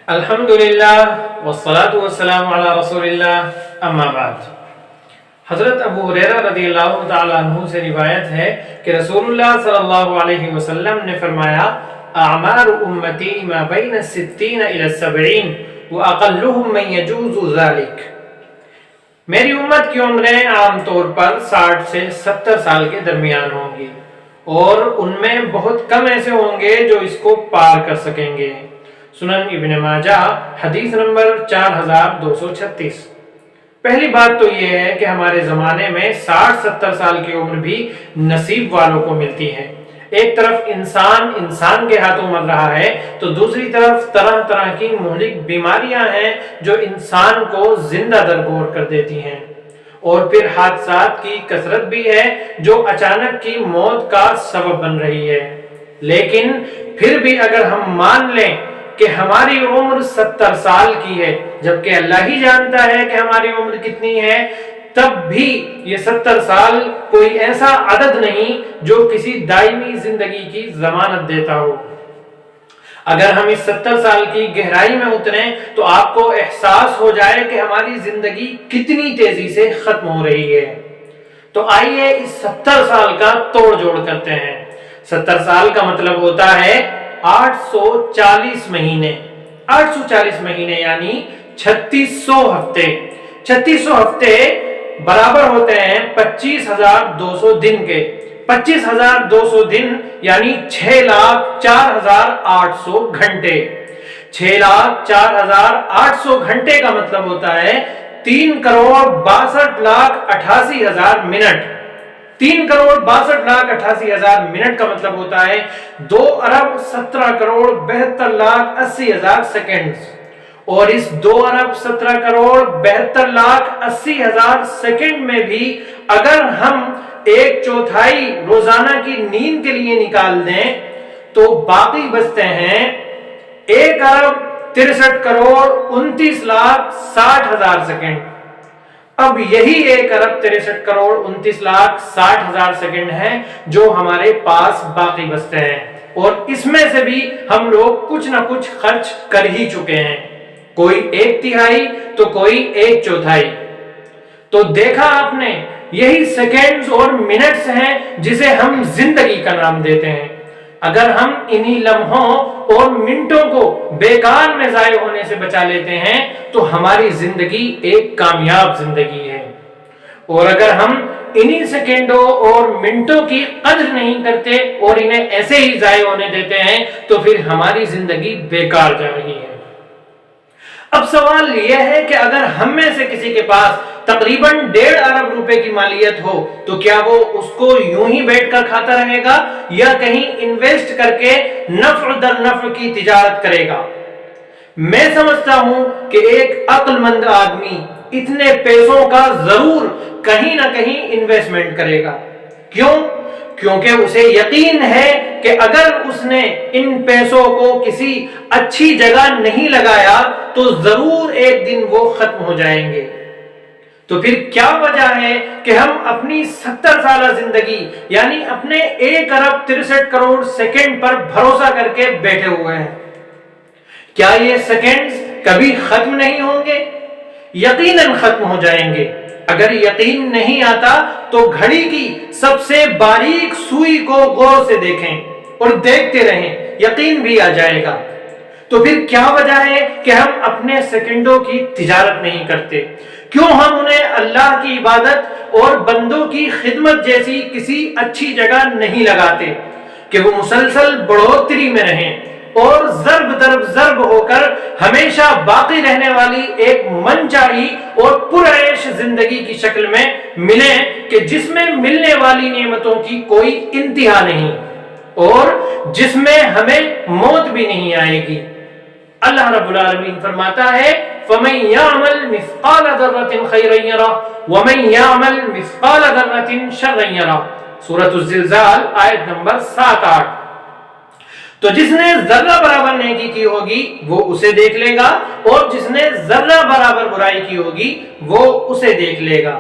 الحمدللہ والصلاة والسلام علی رسول اللہ اما بعد۔ حضرت ابو ہریرہ رضی اللہ تعالیٰ عنہ سے روایت ہے کہ رسول اللہ صلی اللہ علیہ وسلم نے فرمایا اعمار امتی ما بین 60 الی 70 واقلهم من يجوز ذلك۔ میری امت کی عمریں عام طور پر 60 سے 70 سال کے درمیان ہوں گی اور ان میں بہت کم ایسے ہوں گے جو اس کو پار کر سکیں گے۔ سنن ابن ماجہ حدیث نمبر 4236۔ پہلی بات تو یہ ہے کہ ہمارے زمانے میں 60-70 سال کی عمر بھی نصیب والوں کو ملتی ہے۔ ایک طرف انسان کے ہاتھوں مر رہا ہے تو دوسری طرف طرح طرح کی مہلک بیماریاں ہیں جو انسان کو زندہ درگور کر دیتی ہیں، اور پھر حادثات کی کثرت بھی ہے جو اچانک کی موت کا سبب بن رہی ہے۔ لیکن پھر بھی اگر ہم مان لیں کہ ہماری عمر 70 سال کی ہے، جبکہ اللہ ہی جانتا ہے کہ ہماری عمر کتنی ہے، تب بھی یہ 70 سال کوئی ایسا عدد نہیں جو کسی دائمی زندگی کی ضمانت دیتا ہو۔ اگر ہم اس 70 سال کی گہرائی میں اتریں تو آپ کو احساس ہو جائے کہ ہماری زندگی کتنی تیزی سے ختم ہو رہی ہے۔ تو آئیے اس 70 سال کا توڑ جوڑ کرتے ہیں۔ 70 سال کا مطلب ہوتا ہے 840 مہینے۔ 840 مہینے یعنی 3600 ہفتے۔ 3600 ہفتے برابر ہوتے ہیں 25,200 دن کے۔ 25,200 دن یعنی 6,04,800 گھنٹے۔ 6,04,800 گھنٹے کا مطلب ہوتا ہے 3,62,88,000 منٹ۔ 3,62,88,000 منٹ کا مطلب ہوتا ہے 2,17,72,80,000 سیکنڈ، اور اس 2,17,72,80,000 سیکنڈ میں بھی اگر ہم 1/4 روزانہ کی نیند کے لیے نکال دیں تو باقی بچتے ہیں 1,63,29,60,000 سیکنڈ۔ اب یہی 1,63,29,60,000 سیکنڈ ہیں جو ہمارے پاس باقی بچتے ہیں، اور اس میں سے بھی ہم لوگ کچھ نہ کچھ خرچ کر ہی چکے ہیں، کوئی 1/3 تو کوئی 1/4۔ تو دیکھا آپ نے، یہی سیکنڈز اور منٹس ہیں جسے ہم زندگی کا نام دیتے ہیں۔ اگر ہم انہی لمحوں اور منٹوں کو بیکار میں ضائع ہونے سے بچا لیتے ہیں تو ہماری زندگی ایک کامیاب زندگی ہے، اور اگر ہم انہی سیکنڈوں اور منٹوں کی قدر نہیں کرتے اور انہیں ایسے ہی ضائع ہونے دیتے ہیں تو پھر ہماری زندگی بیکار جا رہی ہے۔ اب سوال یہ ہے کہ اگر ہم میں سے کسی کے پاس تقریباً 1.5 ارب روپے کی مالیت ہو تو کیا وہ اس کو یوں ہی بیٹھ کر کھاتا رہے گا یا کہیں انویسٹ کر کے نفع در نفع کی تجارت کرے گا؟ میں سمجھتا ہوں کہ ایک عقل مند آدمی اتنے پیسوں کا ضرور کہیں نہ کہیں انویسٹمنٹ کرے گا۔ کیوں؟ کیونکہ اسے یقین ہے کہ اگر اس نے ان پیسوں کو کسی اچھی جگہ نہیں لگایا تو ضرور ایک دن وہ ختم ہو جائیں گے۔ تو پھر کیا وجہ ہے کہ ہم اپنی 70 سالہ زندگی یعنی اپنے 1,63,00,000 سیکنڈ پر بھروسہ کر کے بیٹھے ہوئے ہیں؟ کیا یہ سیکنڈز کبھی ختم نہیں ہوں گے؟ یقیناً ختم ہو جائیں گے۔ اگر یقین نہیں آتا تو گھڑی کی سب سے باریک سوئی کو غور سے دیکھیں اور دیکھتے رہیں، یقین بھی آ جائے گا۔ تو پھر کیا وجہ ہے کہ ہم اپنے سیکنڈوں کی تجارت نہیں کرتے؟ کیوں ہم انہیں اللہ کی عبادت اور بندوں کی خدمت جیسی کسی اچھی جگہ نہیں لگاتے کہ وہ مسلسل بڑھوتری میں رہیں اور ضرب درب ضرب ہو کر ہمیشہ باقی رہنے والی ایک من چاہی اور پرعیش زندگی کی شکل میں ملیں کہ جس میں ملنے والی نعمتوں کی کوئی انتہا نہیں اور جس میں ہمیں موت بھی نہیں آئے گی۔ اللہ رب العالمین فرماتا ہے فَمَن يَعْمَلْ مِثْقَالَ ذَرَّةٍ خَيْرًا يَرَهُ وَمَن يَعْمَلْ مِثْقَالَ ذَرَّةٍ شَرًّا يَرَهُ۔ سورۃ الزلزال آیت نمبر 7-8۔ تو جس نے ذرہ برابر نیکی کی ہوگی وہ اسے دیکھ لے گا، اور جس نے ذرہ برابر برائی کی ہوگی وہ اسے دیکھ لے گا۔